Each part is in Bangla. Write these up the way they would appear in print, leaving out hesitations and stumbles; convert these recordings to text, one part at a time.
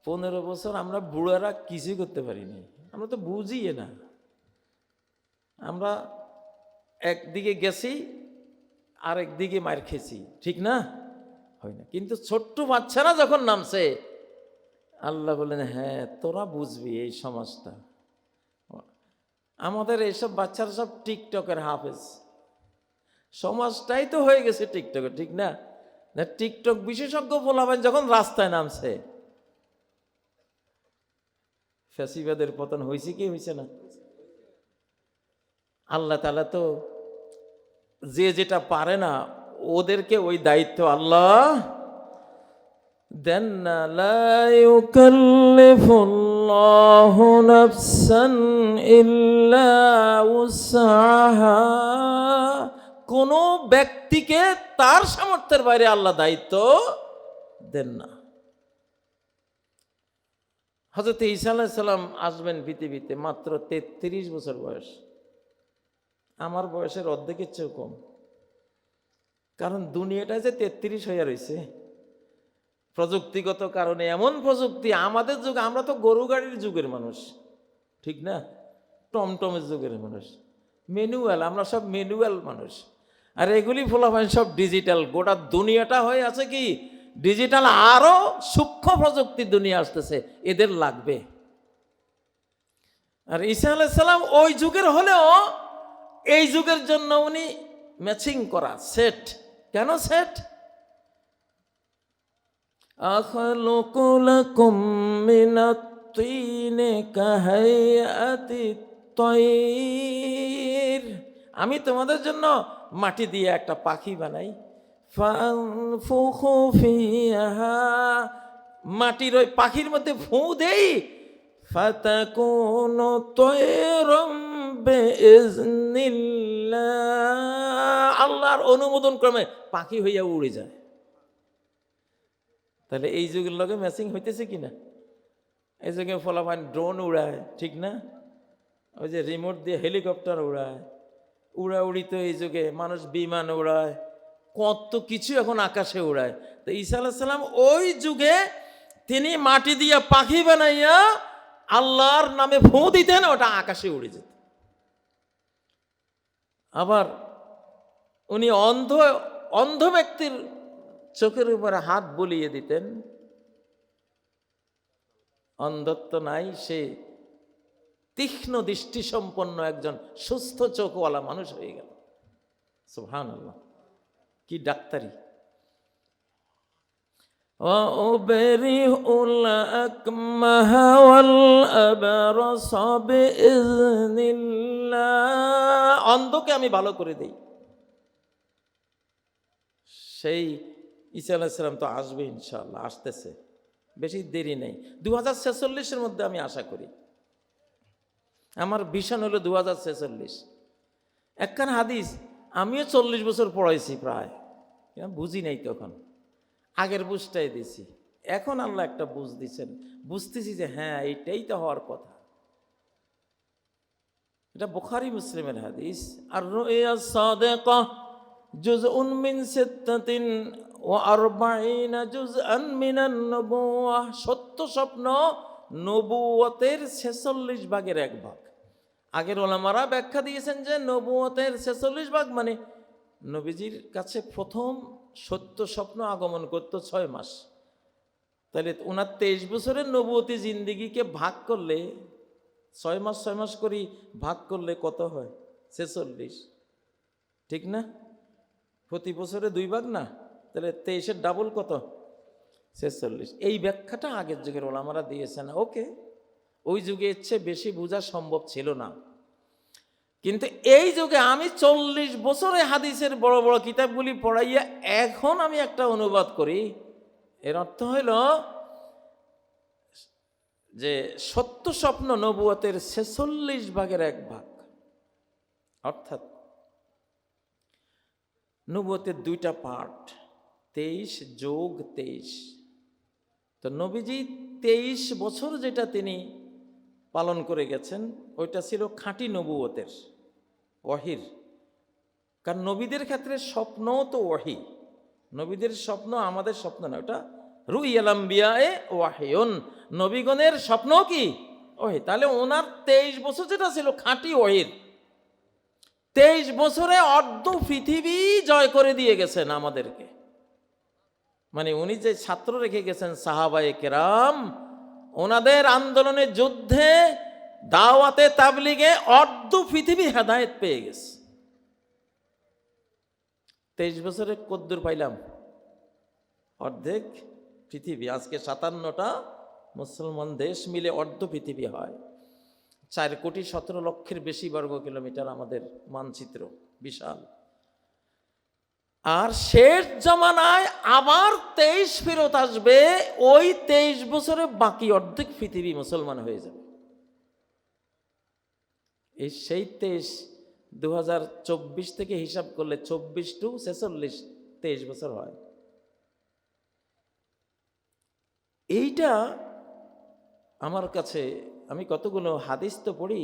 15 বছর আমরা বুড়ারা কিছুই করতে পারিনি, আমরা তো বুঝি না। আমরা একদিকে গেছি আর একদিকে মার খেয়েছি, ঠিক না? হয় না। কিন্তু ছোট্ট বাচ্চারা যখন নামছে, আল্লাহ বলেন হ্যাঁ তোরা বুঝবি এই সমাজটা। আমাদের এইসব বাচ্চারা সব টিকটকের হাফেজ, সমাজটাই তো হয়ে গেছে টিকটকের, ঠিক না? টিকটক বিশেষজ্ঞ বলাবেন যখন রাস্তায় নামছে, ফ্যাসিবাদের পতন হয়েছে কি হয়েছে না? আল্লাহ তাআলা তো যে যেটা পারে না ওদেরকে ওই দায়িত্ব আল্লাহ দেন না। লা ইউকাল্লিফুল্লাহু নাফসান ইল্লা উসআহা। কোন ব্যক্তিকে তার সামর্থ্যের বাইরে আল্লাহ দায়িত্ব দেন না। হযরত ঈসা আলাইহিস সালাম আসবেন পৃথিবীতে, মাত্র 33 বছর বয়স, আমার বয়সের অর্ধেকের চেয়েও কম। কারণ দুনিয়াটা যে 33 হয়ে রয়েছে প্রযুক্তিগত কারণে, এমন প্রযুক্তি আমাদের যুগ, আমরা তো গরু গাড়ির যুগের মানুষ, ঠিক না? টমটমের যুগের মানুষ, ম্যানুয়াল, আমরা সব ম্যানুয়াল মানুষ। আর এগুলি ফলাফল সব ডিজিটাল। গোটা দুনিয়াটা হয়ে আছে কি ডিজিটাল, আরো সূক্ষ্ম প্রযুক্তির দুনিয়া আসতেছে, এদের লাগবে। আর ঈসা আলাইহিস সালাম ওই যুগের হলেও এই যুগের জন্য উনি ম্যাচিং করা সেট। কেন সেট? আখলুকু লাকুম মিনাত তিনি কাহাইয়াতিত তায়র। আমি তোমাদের জন্য মাটি দিয়ে একটা পাখি বানাই, ফানফুখু ফিহা, মাটির ওই পাখির মধ্যে ফু দেই, ফাতাকুনু তায়রাম বিইজনিল্লাহ, আল্লাহর অনুমোদন ক্রমে পাখি হইয়া উড়ে যায়। তাহলে এই যুগের লগে ম্যাচিং হইতেছে কিনা? এই যুগে ফলাফল ড্রোন উড়ায়, ঠিক না? ওই যে রিমোট দিয়ে হেলিকপ্টার উড়ায়, উড়াউড়ি তো এই যুগে মানুষ বিমান উড়ায়, কত কিছু এখন আকাশে উড়ায়। তো ঈসা আলাইহিস সালাম ওই যুগে তিনি মাটি দিয়ে পাখি বানাইয়া আল্লাহর নামে ফু দিতেন, ওটা আকাশে উড়ে যেত। আবার উনি অন্ধ ব্যক্তির চোখের উপরে হাত বুলিয়ে দিতেন, অন্ধত্ব নাই, সে তীক্ষ্ণ দৃষ্টি সম্পন্ন একজন সুস্থ চোখওয়ালা মানুষ হয়ে গেল। সুবহানাল্লাহ, কি ডাক্তারি! ওয়াউবরিউল আকমাহা ওয়াল আবরাসা বিইজনিল্লাহ, অন্ধকে আমি ভালো করে দেই। সেই ঈসা আলাইহিস সালাম তো আসবে ইনশাআল্লাহ, আসতেছে, বেশি দেরি নেই। 2046-এর মধ্যে আমি আশা করি। আমার ভিশন হলো 2046। একখান হাদিস আমিও 40 বছর পড়াইছি প্রায়, বুঝি নাই তখন, আগের বুঝটাই দিছি। এখন আল্লাহ একটা বুঝ দিছেন, বুঝতেছি যে হ্যাঁ এইটাই তো হওয়ার কথা। এটা বুখারী মুসলিমের হাদিস। আর রুইয়া সাদিকা জুজউন মিন সিত্তাতিন ওয়া আরবাঈনা জুজআন মিনান নবুওয়াহ, সত্য স্বপ্ন নবুয়তের 46 ভাগের 1 ভাগ। আগের ওলামারা ব্যাখ্যা দিয়েছেন যে নবুয়তের 46 ভাগ মানে নবীজির কাছে প্রথম সত্য স্বপ্ন আগমন করত 6 মাস। তাহলে ওনার 23 বছরের নবুয়তি জিন্দিগিকে ভাগ করলে 6 মাস 6 মাস করে ভাগ করলে কত হয়? 46, ঠিক না? প্রতি বছরে 2 ভাগ না, তাহলে 23-এর ডাবল কত? 46। এই ব্যাখ্যাটা আগের যুগের ওলামারা দিয়েছেন। ওকে, ওই যুগে এর চেয়ে বেশি বোঝা সম্ভব ছিল না। কিন্তু এই যুগে আমি 40 বছরে হাদিসের বড় বড় কিতাবগুলি পড়াইয়া এখন আমি একটা অনুবাদ করি, এর অর্থ হইল যে সত্য স্বপ্ন নবুয়তের 46 ভাগের 1 ভাগ। অর্থাৎ নবুয়তের 2টা পার্ট, 23 যোগ 23। তো নবীজি 23 বছর যেটা তিনি পালন করে গেছেন ওইটা ছিল খাঁটি নবুয়তের ওয়াহির। কারণ নবীদের ক্ষেত্রে স্বপ্নও তো ওয়াহি, নবীদের স্বপ্ন আমাদের স্বপ্ন না, ওটা রুইয়াল আম্বিয়ায়ে ওয়াহিয়ুন, নবীগণের স্বপ্ন কি ওহি। তাহলে ওনার 23 বছর যেটা ছিল খাঁটি ওহির, 23 বছরে অর্ধ পৃথিবী জয় করে দিয়ে গেছেন আমাদেরকে। মানে উনি যে ছাত্র রেখে গেছেন সাহাবায়ে কেরাম, ওনাদের আন্দোলনে, যুদ্ধে, দাওয়াতে, তাবলিগে অর্ধ পৃথিবী হেদায়েত পেয়ে গেছে। 23 বছরে কদ্দুর পাইলাম? অর্ধেক পৃথিবী। আজকে 57টা মুসলমান দেশ মিলে অর্ধ পৃথিবী হয়। 4,17,00,000 বেশি বর্গ কিলোমিটার আমাদের মানচিত্র, বিশাল। আর শেষ জামানায় আবার 23 ফেরত আসবে, ওই 23 বছরে বাকি অর্ধেক পৃথিবী মুসলমান হয়ে যাবে। এই সেই 2024 থেকে হিসাব করলে 24 টু 46, 23 বছর হয়। এইটা আমার কাছে, আমি কতগুলো হাদিস তো পড়ি,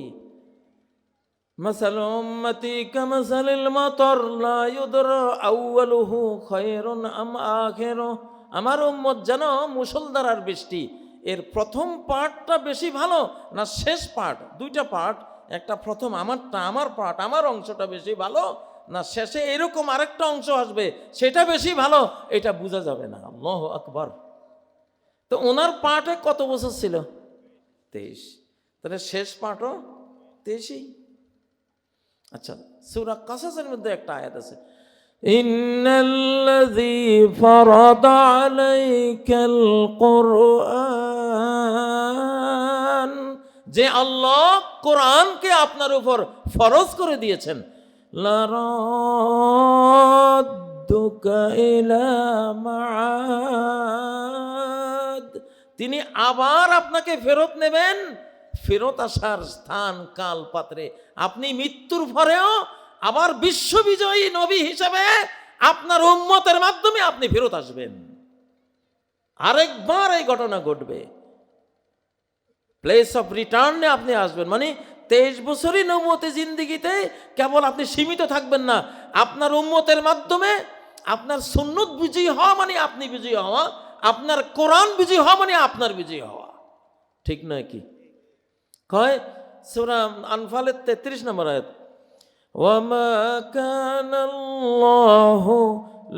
মাসালু উম্মতি কামাসালিল মাতর লা ইউদরা আউয়ালুহু খায়রুন আম আখিরু। আমার উম্মত যেন মুষলধারার বৃষ্টি, এর প্রথম পার্টটা বেশি ভালো না শেষ পার্ট? দুইটা পার্ট, একটা প্রথম আমারটা, আমার পার্ট, আমার অংশটা বেশি ভালো, না শেষে এরকম আরেকটা অংশ আসবে সেটা বেশি ভালো? এটা বোঝা যাবে না। আল্লাহু আকবার। তো ওনার পার্টে কত বছর ছিল? 23। তাহলে শেষ পার্টও 23ই। আচ্ছা, সূরা কাসাসের মধ্যে একটা আয়াত আছে, ইন্নাল্লাযী ফারাদা আলাইকাল কুরআন, যে আল্লাহ কোরআনকে আপনার উপর ফরজ করে দিয়েছেন, লারাদ্দুকা ইলা মাআদ, তিনি আবার আপনাকে ফেরত নেবেন, ফেরত আসার স্থান কাল পাত্রে। আপনি মৃত্যুর পরেও আবার বিশ্ববিজয়ী নবী হিসেবে আপনার উম্মতের মাধ্যমে আপনি ফেরত আসবেন। আরেকবার এই ঘটনা ঘটবে, প্লেস অফ রিটার্নে আপনি আসবেন। মানে 23 বছরই নবুয়তি জিন্দেগিতে কেবল আপনি সীমিত থাকবেন না, আপনার উম্মতের মাধ্যমে আপনার সুন্নত বিজয়ী হওয়া মানে আপনি বিজয়ী হওয়া, আপনার কোরআন বিজয়ী হওয়া মানে আপনার বিজয়ী হওয়া। ঠিক নয় কি? কয় সূরা আনফালের 33 নম্বর আয়াত, ওয়ামা কানাল্লাহু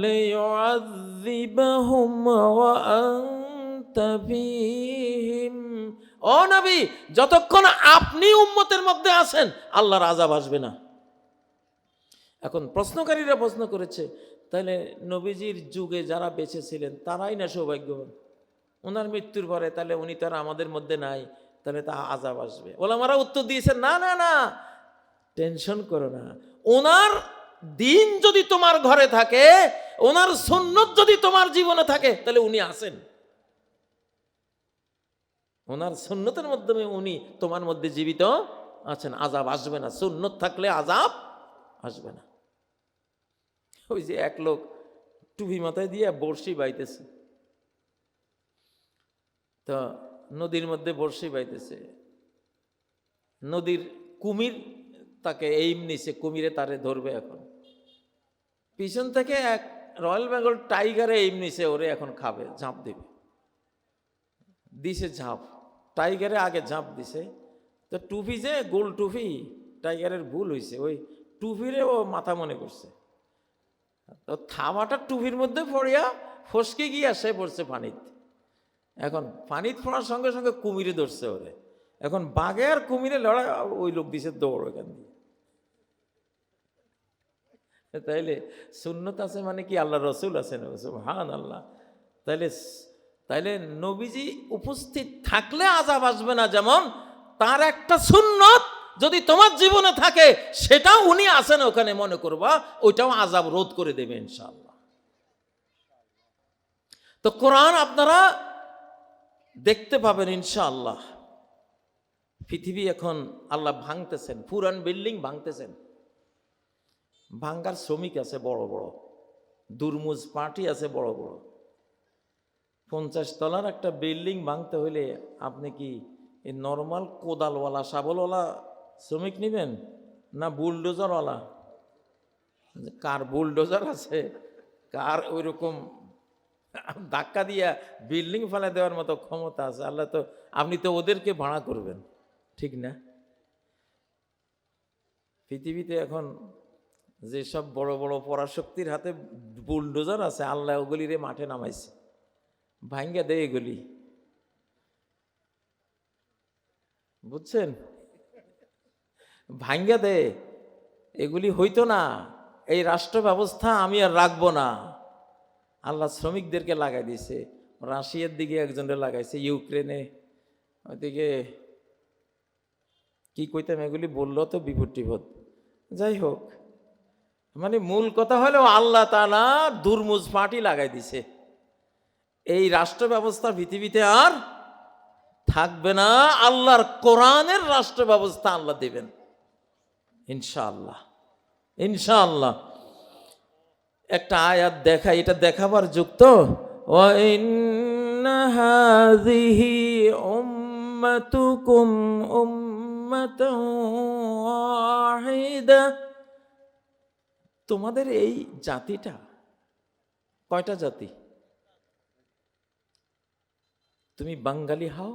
লিয়ুআযযিবাহুম ওয়া আনতা ফীহিম। ও নবী, যতক্ষণ আপনি উম্মতের মধ্যে আছেন আল্লাহর আযাব আসবে না। এখন প্রশ্নকারীরা প্রশ্ন করেছে, তাহলে নবীজির যুগে যারা বেঁচে ছিলেন তারাই না সৌভাগ্যবান? ওনার মৃত্যুর পরে তাহলে উনি তো আর আমাদের মধ্যে নাই, তাহলে তা আযাব আসবে। ওলামারা উত্তর দিয়েছেন, না না না, টেনশন করো না। ওনার দিন যদি তোমার ঘরে থাকে, ওনার সুন্নত যদি তোমার জীবনে থাকে, তাহলে উনি আছেন। ওনার সুন্নতের মাধ্যমে উনি তোমার মধ্যে জীবিত আছেন, আযাব আসবে না। সুন্নত থাকলে আযাব আসবে না। ওই যে এক লোক টুপি মাথায় দিয়ে বড়শি বাইতেছে, তো নদীর মধ্যে বড়শি বাইতেছে, নদীর কুমির তাকে এইম নিছে, কুমিরে তারে ধরবে। এখন পিছন থেকে এক রয়্যাল বেঙ্গল টাইগারে এইম নিছে, ওরে এখন খাবে, ঝাঁপ দেবে। দিছে ঝাঁপ, টাইগারে আগে ঝাঁপ দিছে, তো টুপি যে গোল টুপি, টাইগারের ভুল হয়েছে, ওই টুপিরে ও মাথা মনে করছে, তো থামাটা টুপির মধ্যে পড়িয়া ফসকে গিয়া সে পড়ছে পানিতে। এখন পানিতে পড়ার সঙ্গে সঙ্গে কুমিরে ধরছে ওরে। এখন বাঘে আর কুমিরে লড়াই, ওই লোক দিছে দৌড় ওখান দিয়ে। তাইলে সুন্নত আছে মানে কি আল্লাহ রসুল আছেন, সুবহানাল্লাহ। তাইলে তাইলে নবীজি উপস্থিত থাকলে আযাব আসবে না, যেমন তার একটা সুন্নত যদি তোমার জীবনে থাকে সেটাও উনি আছেন ওখানে মনে করবা, ওইটাও আযাব রোধ করে দেবে ইনশাআল্লাহ। তো কোরআন আপনারা দেখতে পাবেন ইনশাআল্লাহ। পৃথিবী এখন আল্লাহ ভাঙতেছেন, পুরান বিল্ডিং ভাঙতেছেন, ভাঙ্গার শ্রমিক আছে বড় বড়, দুর্মুজ পার্টি আছে বড় বড়। 50 তলার একটা বিল্ডিং ভাঙতে হইলে আপনি কি এই নর্মাল কোদালওয়ালা শাবলওয়ালা শ্রমিক নেবেন না বুলডোজারওয়ালা? কার বুলডোজার আছে, কার ওই রকম ধাক্কা দিয়া বিল্ডিং ফেলে দেওয়ার মতো ক্ষমতা আছে আল্লাহ। তো আপনি তো ওদেরকে ভাড়া করবেন, ঠিক না? পৃথিবীতে এখন যেসব বড় বড় পরাশক্তির হাতে বুলডোজার আছে, আল্লাহ ওগুলিরে মাঠে নামাইছে, ভাঙ্গা দেয় এগুলি, বুঝছেন? ভাঙ্গা দেয় এগুলি, হইতো না। এই রাষ্ট্র ব্যবস্থা আমি আর রাখবো না, আল্লাহ শ্রমিকদেরকে লাগাই দিয়েছে। রাশিয়ার দিকে একজনের লাগাইছে, ইউক্রেনে, ওইদিকে কি কইতাম, এগুলি বললো তো বিপদ টিপদ। যাই হোক, মানে মূল কথা হলো আল্লাহ তাআলা দুর্মুজ পার্টি লাগাই দিছে। এই রাষ্ট্র ব্যবস্থা পৃথিবীতে আর থাকবে না, আল্লাহর কোরআনের রাষ্ট্র ব্যবস্থা আল্লাহ দেবেন ইনশাআল্লাহ, ইনশাআল্লাহ। একটা আয়াত দেখা, এটা দেখাবার যুক্ত। ওয়া ইন্না হাযিহি উম্মাতুকুম উম্মাতান ওয়াহিদা, তোমাদের এই জাতিটা কয়টা জাতি? তুমি বাঙালি হও,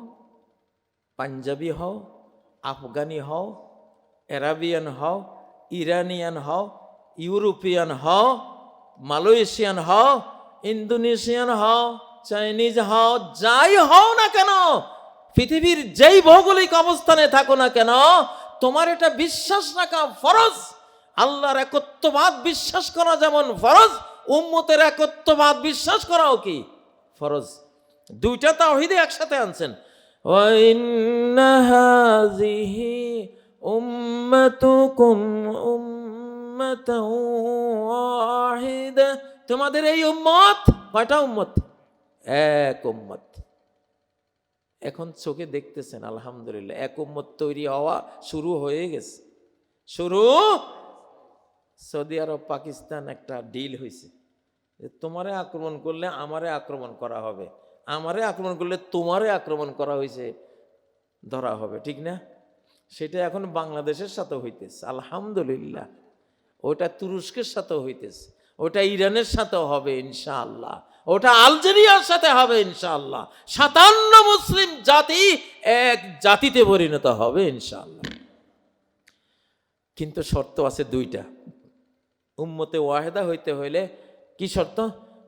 পাঞ্জাবি হও, আফগানি হও, অ্যারাবিয়ান হও, ইরানিয়ান হও, ইউরোপিয়ান হও, মালয়েশিয়ান হও, ইন্দোনেশিয়ান হও, চাইনিজ হও, যাই হও না কেন, পৃথিবীর যেই ভৌগোলিক অবস্থানে থাকো না কেন, তোমার এটা বিশ্বাস রাখা ফরজ। আল্লাহর একত্ববাদ বিশ্বাস করা যেমন ফরজ, উম্মতের একত্ববাদ বিশ্বাস করাও কি ফরজ। দুইটা তাওহীদে একসাথে আনছেন। ওয়া ইন্না হাযিহি উম্মাতুকুম উম্মাতান ওয়াহিদা, তোমাদের এই উম্মত কয়টা উম্মত? এক উম্মত। এখন চোখে দেখতেছেন আলহামদুলিল্লাহ, এক উম্মত তৈরি হওয়া শুরু হয়ে গেছে। শুরু, সৌদি আরব পাকিস্তান একটা ডিল হয়েছে, তোমারে আক্রমণ করলে আমারে আক্রমণ করা হবে, আমারে আক্রমণ করলে তোমারে আক্রমণ করা হয়েছে, ধরা হবে, ঠিক না? সেটা এখন বাংলাদেশের সাথে হইতেছে আলহামদুলিল্লাহ, ওটা তুরস্কের সাথে হইতেছে, ওটা ইরানের সাথে হবে ইনশাআল্লাহ, ওটা আলজেরিয়ার সাথে হবে ইনশাআল্লাহ। 57 মুসলিম জাতি এক জাতিতে পরিণত হবে ইনশাআল্লাহ। কিন্তু শর্ত আছে দুইটা। উম্মতে ওয়াহিদা হইতে হইলে কি শর্ত?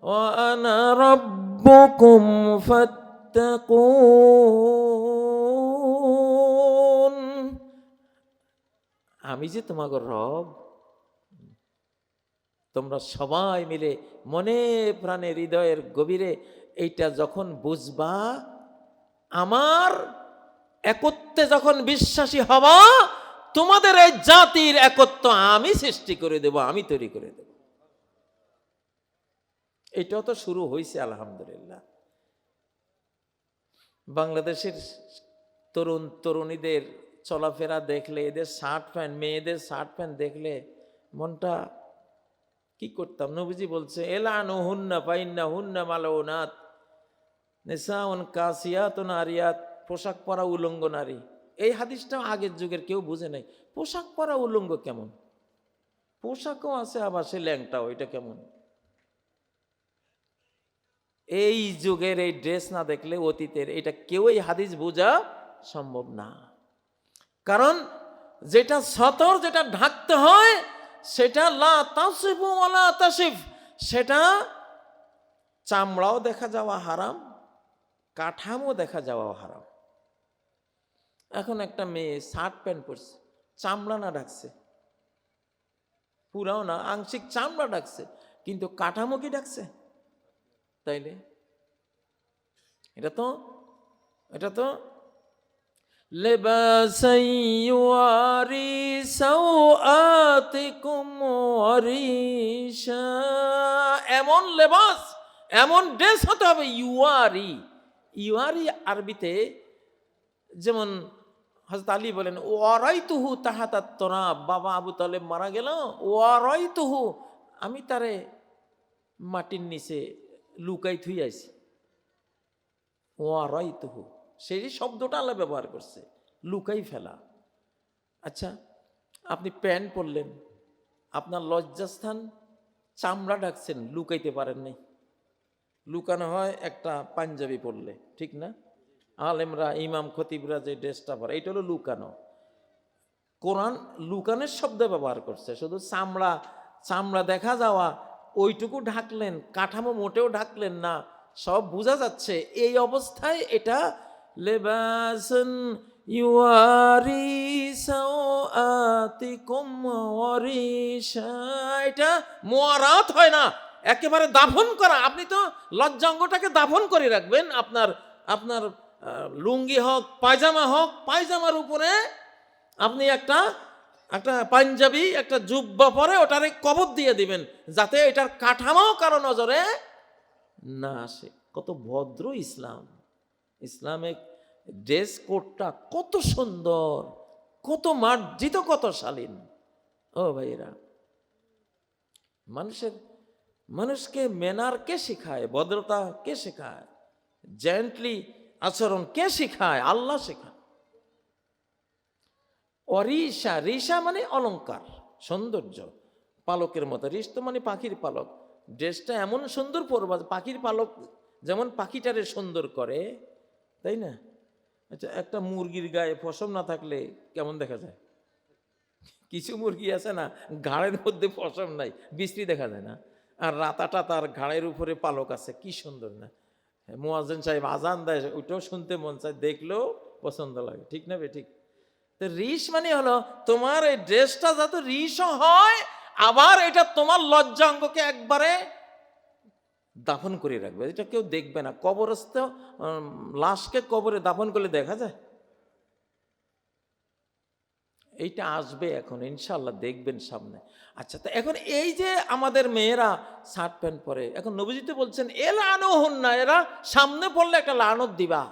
ওয়া আনা রাব্বুকুম ফাত্তাকুন, আমি যে তোমাকে রব, তোমরা সবাই মিলে মনে প্রাণে হৃদয়ের গভীরে এইটা যখন বুঝবা, আমার একত্বে যখন বিশ্বাসী হবা, তোমাদের এই জাতির একত্ব আমি সৃষ্টি করে দেব, আমি তৈরি করে দেব। এটাও তো শুরু হয়েছে আলহামদুলিল্লাহ। বাংলাদেশের তরুণ তরুণীদের চলাফেরা দেখলে, এদের শার্ট প্যান্ট, মেয়েদের শার্ট প্যান্ট দেখলে মনটা কি করতাম। নবীজি বলছে এলানু হুন্না ফাইন্না হুন্না মালাউনাত নিসাউন কাসিয়াতুন আরিয়াত, পোশাক পরা উলঙ্গ নারী। এই হাদিসটা আগের যুগের কেউ বুঝে নাই। পোশাক পরা উলঙ্গ কেমন? পোশাকও আছে আবার সে ল্যাংটাও, এটা কেমন? এই যুগের এই ড্রেস না দেখলে অতীতের এটা কেউ এই হাদিস বোঝা সম্ভব না। কারণ যেটা সতর, যেটা ঢাকতে হয়, সেটা লা তাসিফু ওয়ালা তাসিফ, সেটা চামড়াও দেখা যাওয়া হারাম, কাঠামো দেখা যাওয়া হারাম। এখন একটা মেয়ে শার্ট প্যান্ট পরছে, চামড়া না ঢাকছে, পুরাও না, আংশিক চামড়া ঢাকছে, কিন্তু কাঠামো কি ঢাকছে? তাইলে এটা তো লিবাসান ইউয়ারি সাওআতিকুম ওয়া রিশা, এমন লেবাস, এমন ড্রেস হতে হবে। ইউয়ারি, ইউয়ারি আরবিতে যেমন হযরত আলী বলেন ওয়ারাইতুহু তাহাতাত তুরাব, বাবা আবু তালেব মারা গেল, ওয়ারাইতুহু, আমি তারে মাটির নিচে লুকাই থুই আইছি। ওয়ারাইতুহু, সেই শব্দটা আল্লাহ ব্যবহার করছে, লুকাই ফেলা। আচ্ছা, আপনি প্যান্ট পরলেন, আপনার লজ্জাস্থান চামড়া ঢাকছেন, লুকাইতে পারেন নাই, লুকানো হয় একটা পাঞ্জাবি পরলে, ঠিক না? আলেমরা, ইমাম, খতিবরা যে ড্রেসটা পরে, এটা হলো লুকানো। কোরআন লুকানোর শব্দ ব্যবহার করছে, শুধু চামড়া চামড়া দেখা যাওয়া ওইটুকু ঢাকলেন, কাঠামো মোটেও ঢাকলেন না, সব বোঝা যাচ্ছে। এই অবস্থায় এটা লেবাসুন ইউয়ারি সাওআতিকুম ওয়ারিশা, এটা মুয়ারাত হয় না, একেবারে দাফন করা। আপনি তো লজ্জাঙ্গটাকে দাফন করে রাখবেন, আপনার আপনার লুঙ্গি হোক, পায়জামা হোক, পায়জামার উপরে আপনি একটা একটা পাঞ্জাবি, একটা জুব্বা পরে ওটারে কবর দিয়ে দিবেন, যাতে এটার কাঠামো কারো নজরে না আসে। কত ভদ্র ইসলাম! ইসলামিক ড্রেস কোডটা কত সুন্দর, কত মার্জিত, কত শালীন। ও ভাইরা, মানুষকে ম্যানার কে শেখায়? ভদ্রতা কে শেখায়? জেন্টলি আচরণ কে শেখায়? আল্লাহ শেখায়। অরিশা, রিশা মানে অলংকার, সৌন্দর্য, পালকের মতো। রিশ তো মানে পাখির পালক। ড্রেসটা এমন সুন্দর পরবা, পাখির পালক যেমন পাখিটারে সুন্দর করে, তাই না? আচ্ছা, একটা মুরগির গায়ে পশম না থাকলে কেমন দেখা যায়? কিছু মুরগি আছে না, ঘাড়ের মধ্যে পশম নাই, বিশ্রী দেখা যায় না? আর রাতাটা তার ঘাড়ের উপরে পালক আছে, কি সুন্দর না? মুয়াজ্জিন সাহেব আজান দেয়, ওইটাও শুনতে মন চায়, দেখলেও পছন্দ লাগে, ঠিক না? ঠিক। তো রিশ মানে হলো তোমার এই ড্রেসটা যাতে রিশও হয়, আবার এটা তোমার লজ্জাঙ্গকে একবারে দাফন করে রাখবে, এটা কেউ দেখবে না। কবরস্থ লাশকে কবরে দাফন করলে দেখা যায়? এইটা আসবে এখন ইনশাআল্লাহ, দেখবেন সামনে। আচ্ছা, তো এখন এই যে আমাদের মেয়েরা শার্ট প্যান্ট পরে, এখন নবীজি তো বলছেন এলানুহুন্না, এরা সামনে পড়লে একটা লানত দিবা,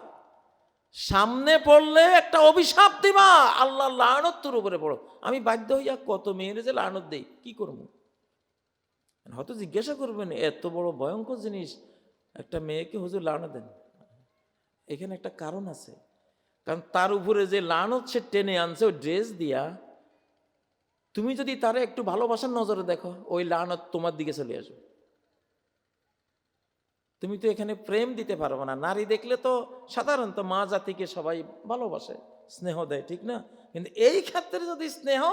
সামনে পড়লে একটা অভিশাপ দিবা, আল্লাহ লানত তোর উপরে পড়ো। আমি বাধ্য হইয়া কত মেয়েরে যে লানত দেই, কি করবো? হয়তো জিজ্ঞাসা করবেন, এত বড় ভয়ঙ্কর জিনিস একটা মেয়েকে হুজুর লানত দেন? এখানে একটা কারণ আছে, কারণ তার উপরে যে লানত সে টেনে আনছে ওই ড্রেস দিয়া, তুমি যদি তারে একটু ভালোবাসার নজরে দেখো, ওই লানত তোমার দিকে চলে আসবে। তুমি তো এখানে প্রেম দিতে পারবে না। নারী দেখলে তো সাধারণত মা জাতিকে সবাই ভালোবাসে, স্নেহ দেয়, ঠিক না? কিন্তু এই ক্ষেত্রে যদি স্নেহ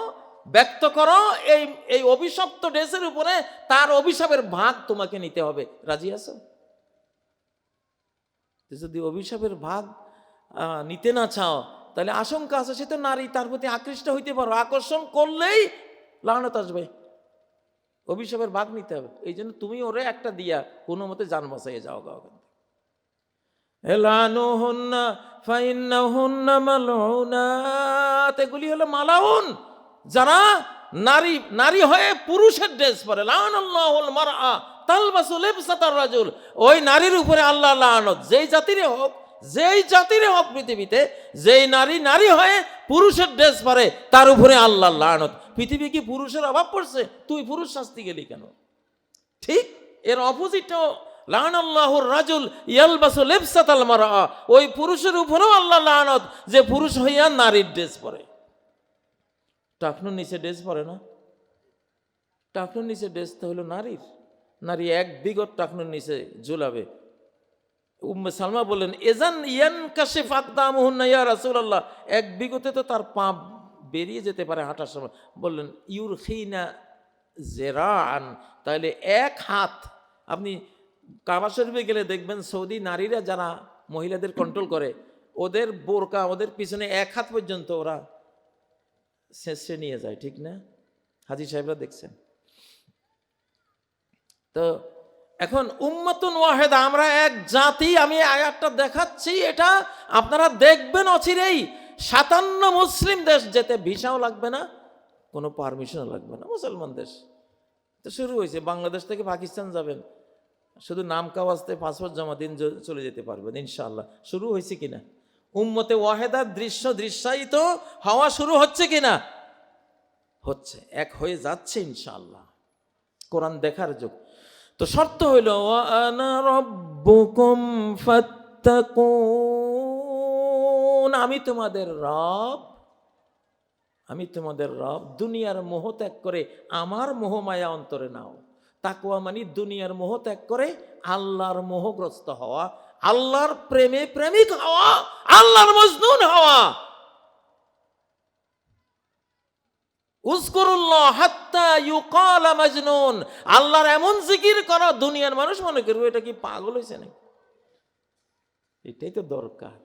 ব্যক্ত করো এই এই অভিশপ্ত ড্রেসের উপরে, তার অভিশাপের ভাগ তোমাকে নিতে হবে। রাজি আছো? যদি অভিশাপের ভাগ নিতে না চাও, তাহলে আশঙ্কা আছে সে তো নারী, তার প্রতি আকৃষ্ট হইতে পারো, আকর্ষণ করলেই লানত আসবে, অভিশাপের ভাগ নিতে হবে। এই জন্য তুমি ওরে একটা দিয়া কোনো মতে জান বাঁচাইয়ে যাও গা। এগুলি হলো মালাউন, যারা নারী নারী হয়ে পুরুষের ড্রেস পরে। লানাল্লাহুল মারআ তালবাসু লিবসাতার রাজুল, ওই নারীর উপরে আল্লাহ লানত। যেই জাতিরে হোক পৃথিবীতে, যেই নারী হয়ে পুরুষের ড্রেস পরে, তার উপরে আল্লাহ লানত। পৃথিবী কি পুরুষের অভাব পড়ছে? তুই পুরুষ শাস্তি গেলি কেন? ঠিক এর অপোজিটও লানাল্লাহুর রাজুল ইয়ালবাসু লিবসাতাল মারআ, ওই পুরুষের উপরেও আল্লাহ লানত যে পুরুষ হইয়া নারীর ড্রেস পরে। টাকনুর নিচে ড্রেস পরে না? টাকনুর নিচে ড্রেস তো হলো নারীর। নারী এক বিগত টাকনুর নিচে ঝুলাবে। উম্মে সালমা বললেন, এজান ইয়ানকাশিফ আকদামুহুন্না ইয়া রাসূলুল্লাহ, এক বিগতে তো তার পা বেরিয়ে যেতে পারে হাঁটার সময়। বললেন ইউরখিনা জেরান, তাহলে এক হাত। আপনি কাবা শরীফে গেলে দেখবেন সৌদি নারীরা যারা মহিলাদের কন্ট্রোল করে, ওদের বোরকা ওদের পিছনে এক হাত পর্যন্ত ওরা শেষে নিয়ে যায়, ঠিক না? হাজী সাহেবরা দেখছেন তো। এখন উম্মাতুন ওয়াহিদা, আমরা এক জাতি। আমি আয়াতটা দেখাচ্ছি, এটা আপনারা দেখবেন অচিরেই। 57 মুসলিম দেশ যেতে ভিসাও লাগবে না, কোনো পারমিশনও লাগবে না, মুসলমান দেশ। তো শুরু হয়েছে, বাংলাদেশ থেকে পাকিস্তান যাবেন, শুধু নাম কাওয়াজতে পাসপোর্ট জমা দিন, চলে যেতে পারবেন ইনশাআল্লাহ। শুরু হয়েছে কিনা? উম্মতে ওয়াহিদার দৃশ্যায়িত হওয়া শুরু হচ্ছে কিনা? হচ্ছে, এক হয়ে যাচ্ছে ইনশাআল্লাহ। কোরআন দেখার যুগ। তো শর্ত হইল ওয়া আনা রাব্বুকুম ফাত্তাকুন, আমি তোমাদের রব। দুনিয়ার মোহ ত্যাগ করে আমার মোহমায়া অন্তরে নাও। তাকওয়া মানে দুনিয়ার মোহ ত্যাগ করে আল্লাহর মোহগ্রস্ত হওয়া, আল্লাহর প্রেমে প্রেমিক হওয়া, আল্লাহর মজনুন হওয়া। উযকুরুল্লাহ হাত্তা ইউকালা মাজনুন, আল্লাহর এমন জিকির করা দুনিয়ার মানুষ মনে করবে এটা কি পাগল হয়েছে নাকি। এটাই তো দরকার।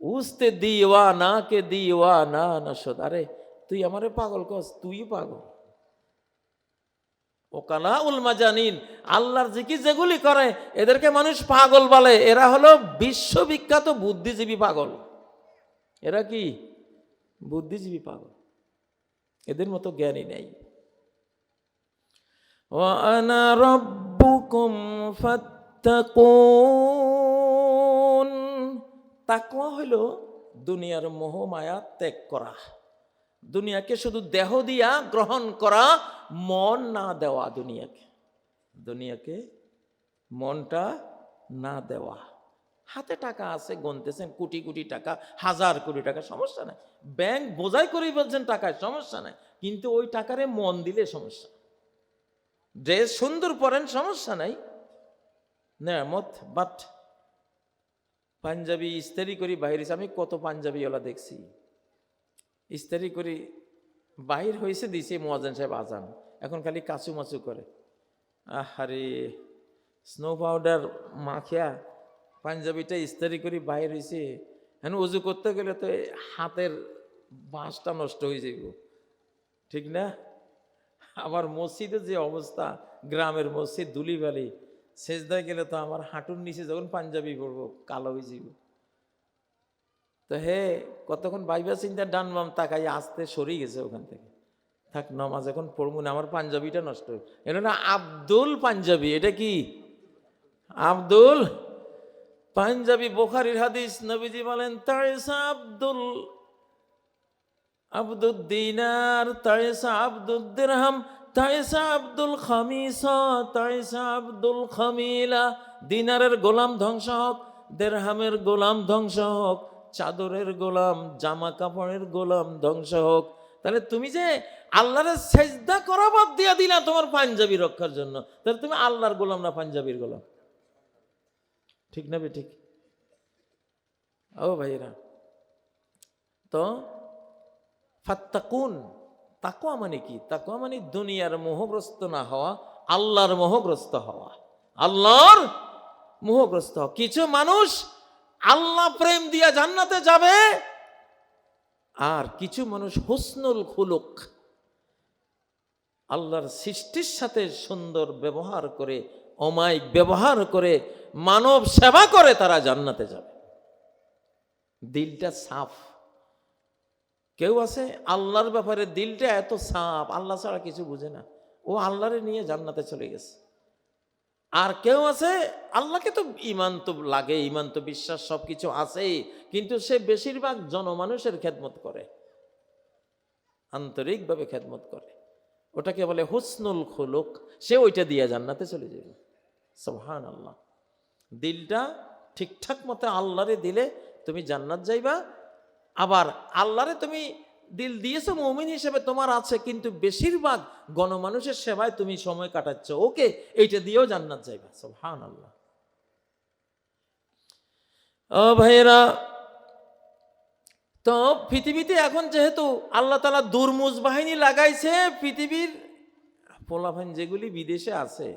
উস্তে দিওয়ানা কে দিওয়ানা নশদ, আরে তুই আমারে পাগল কস, তুই পাগল। ওকালা উল মাজানিন, আল্লাহর জিকির যেগুলি করে এদেরকে মানুষ পাগল বলে। এরা হলো বিশ্ববিখ্যাত বুদ্ধিজীবী পাগল। এরা কি বুদ্ধিজীবী পাগল, এদের মতো জ্ঞানী নেই। ওয়া আনা রাব্বুকুম ফাত্তাকুন, তাকওয়া হলো দুনিয়ার মোহ মায়া ত্যাগ করা, দুনিয়াকে শুধু দেহ দিয়া গ্রহণ করা, মন না দেওয়া দুনিয়াকে, দুনিয়াকে মনটা না দেওয়া। হাতে টাকা আছে, গুনতেছেন কোটি কোটি টাকা, হাজার কোটি টাকা, সমস্যা নাই। ব্যাংক বোঝাই করে বলছেন টাকায়, সমস্যা নাই। কিন্তু ওই টাকারে মন দিলে সমস্যা। ড্রেস সুন্দর পরেন, সমস্যা নাই, নেয়ামত। বাট পাঞ্জাবি ইস্তারি করি বাহির, আমি কত পাঞ্জাবিওয়ালা দেখছি ইস্তারি করি বাহির হয়েছে, দিছে মুয়াজ্জিন সাহেব আজান, এখন খালি কাচু মাচু করে। আহারে, স্নো পাউডার মাখিয়া পাঞ্জাবিটা ইস্তারি করি বাহির হয়েছে, এখন উজু করতে গেলে তো হাতের বাঁশটা নষ্ট হয়ে যাইব, ঠিক না? আমার মসজিদের যে অবস্থা, গ্রামের মসজিদ ধুলিবালি, সেজদায় গেলে তো আমার হাঁটুর নিচে যখন পাঞ্জাবি পরবো কালো হয়ে যাব। তো হে কতক্ষণ বাইবা চিন্তা ডান বাম তাকাই আসতে সরে গেছে ওখান থেকে, থাক নামাজ এখন পড়বো না, আমার পাঞ্জাবিটা নষ্ট। এটা না আব্দুল পাঞ্জাবি, এটা কি আব্দুল পাঞ্জাবি। বুখারীর হাদিস, নবীজি বলেন তাইসা আব্দুল দিনার, তাইসা আব্দুল দিরহাম, তাইসা আব্দুল খামিসা, তাইসা আব্দুল খামিলা। দিনারের গোলাম ধ্বংস হোক, দিরহামের গোলাম ধ্বংস হোক, চাদরের গোলাম, জামা কাপড়ের গোলাম ধ্বংস হোক। তাহলে তুমি যে আল্লাহর সেজদা করা বাদ দিয়া দিলা তোমার পাঞ্জাবি রক্ষার জন্য, তাহলে তুমি আল্লাহর গোলাম না পাঞ্জাবির গোলাম? ঠিক না বে ঠিক? ও ভাইরা, তো ফাত্তাকুন, তাকওয়া মানে কি? তাকওয়া মানে দুনিয়ার মোহগ্রস্ত না হওয়া, আল্লাহর মোহগ্রস্ত হওয়া, আল্লাহর মোহগ্রস্ত হওয়া। কিছু মানুষ আল্লাহ প্রেম দিয়া জান্নাতে যাবে, আর কিছু মানুষ হুসনুল খুলুক, আল্লাহর সৃষ্টির সাথে সুন্দর ব্যবহার করে, অমায়িক ব্যবহার করে, মানব সেবা করে, তারা জান্নাতে যাবে। দিলটা সাফ। কেউ আছে আল্লাহর ব্যাপারে দিলটা এত সাফ, আল্লাহ ছাড়া কিছু বুঝে না, ও আল্লাহরে নিয়ে জান্নাতে চলে গেছে। আর কেউ আছে আল্লাহকে তো ইমান তো লাগে, ইমান তো বিশ্বাস সবকিছু আছেই, কিন্তু সে বেশিরভাগ জনমানুষের খেদমত করে, আন্তরিকভাবে খেদমত করে, ওটাকে বলে হুসনুল খুলুক। সে ওইটা দিয়ে জান্নাতে চলে যাবে। সুবহানাল্লাহ। দিলটা ঠিকঠাক মতো আল্লাহরে দিলে তুমি জান্নাত যাইবা। আবার আল্লাহরে তুমি দিল দিয়েছো মুমিন হিসেবে তোমার আছে, কিন্তু বেশিরভাগ গণমানুষের সেবায় তুমি সময় কাটাচ্ছ, ওকে এইটা দিয়েও জান্নাত যাইবা। সুবহানাল্লাহ। ও ভাইরা, তো পৃথিবীতে এখন যেহেতু আল্লাহ তাআলা দুর্মুজ বাহিনী লাগাইছে, পৃথিবীর পোলাপান যেগুলি বিদেশে আছে,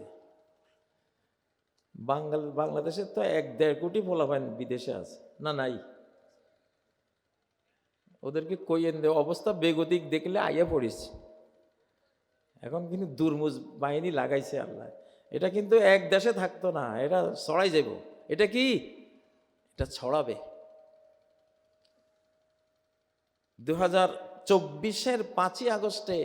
বাংলাদেশে তো 1-1.5 কোটি পোলাপান বিদেশে আছে না, নাই? ওদেরকে কইয়েন দে, অবস্থা বেগতিক দেখলে আইয়া পড়িস। এখন কিন্তু দুর্মুজ বাহিনী লাগাইছে আল্লাহ। এটা কিন্তু এক দেশে থাকতো না, এটা ছড়াই যাব। এটা কি? এটা ছড়াবে। 2024-এর 5ই আগস্টে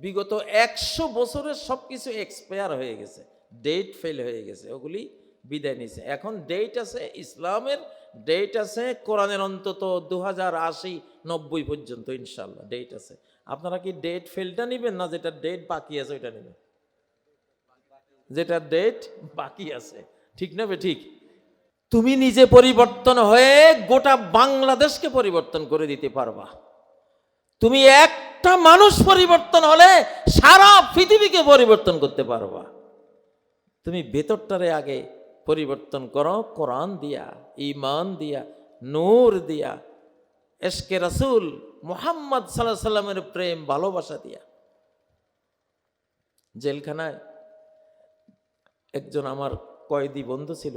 বিগত 100 বছরের সবকিছু এক্সপায়ার হয়ে গেছে, ডেট ফেল হয়ে গেছে, ওগুলি বিদায় নিছে। এখন ডেট আছে ইসলামের, ডেট আছে কোরআনের, অন্তত 2080-90 পর্যন্ত ইনশাল্লাহ ডেট আছে। আপনারা কি ডেট ফেলটা নেবেন, না যেটা ডেট বাকি আছে ওইটা নেবেন? যেটা ডেট বাকি আছে, ঠিক না বে ঠিক? তুমি নিজে পরিবর্তন হয়ে গোটা বাংলাদেশকে পরিবর্তন করে দিতে পারবা। তুমি একটা মানুষ পরিবর্তন হলে সারা পৃথিবীকে পরিবর্তন করতে পারবা। তুমি ভেতরটারে আগে পরিবর্তন করো কোরআন দিয়া, ঈমান দিয়া, নূর দিয়া, এশকে রাসূল মুহাম্মদ সাল্লাল্লাহু আলাইহি সাল্লামের প্রেম ভালোবাসা দিয়া। জেলখানায় একজন আমার কয়েদি বন্ধু ছিল,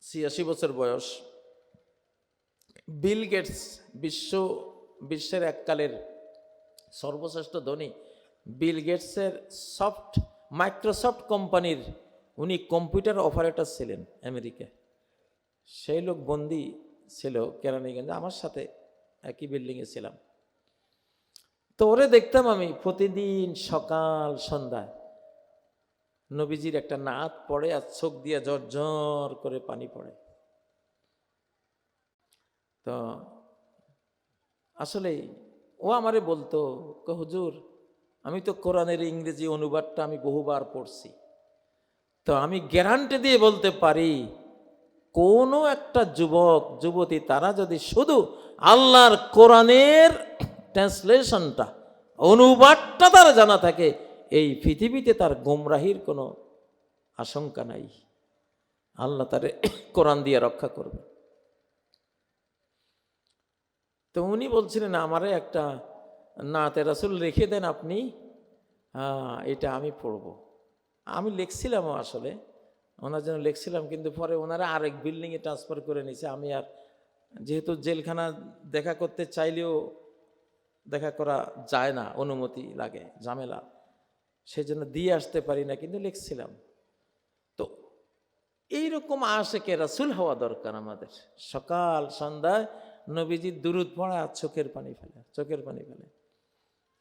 ৮৬ বছর বয়স। বিল গেটস বিশ্বের এককালের সর্বশ্রেষ্ঠ ধনী বিল গেটসের মাইক্রোসফট কোম্পানির উনি কম্পিউটার অপারেটর ছিলেন আমেরিকায়। সেই লোক বন্দি ছিল কেরানীগঞ্জে, আমার সাথে একই বিল্ডিংয়ে ছিলাম। তো ওরে দেখতাম আমি প্রতিদিন সকাল সন্ধ্যায় নবীজির একটা নাত পড়ে আর চোখ দিয়ে ঝরঝর করে পানি পড়ে। তো আসলে ও আমারে বলতো, হুজুর আমি তো কোরআনের ইংরেজি অনুবাদটা আমি বহুবার পড়ছি, তো আমি গ্যারান্টি দিয়ে বলতে পারি কোনো একটা যুবক যুবতী তারা যদি শুধু আল্লাহর কোরআনের ট্রান্সলেশনটা অনুবাদটা তারা জানা থাকে, এই পৃথিবীতে তার গোমরাহির কোনো আশঙ্কা নাই। আল্লাহ তারে কোরআন দিয়ে রক্ষা করবে। তো উনি বলছিলেন আমারে একটা নাতে রাসূল রেখে দেন আপনি, এটা আমি পড়ব। আমি লিখছিলামও, আসলে ওনার জন্য লিখছিলাম, কিন্তু পরে ওনারা আরেক বিল্ডিংয়ে ট্রান্সফার করে নিয়েছে। আমি আর যেহেতু জেলখানা দেখা করতে চাইলেও দেখা করা যায় না, অনুমতি লাগে, ঝামেলা, সেই জন্য দিয়ে আসতে পারি না, কিন্তু লিখছিলাম। তো এইরকম আশেকে রাসূল হওয়া দরকার আমাদের। সকাল সন্ধ্যায় নবীজির দুরূদ পড়া আর চোখের পানি ফেলে।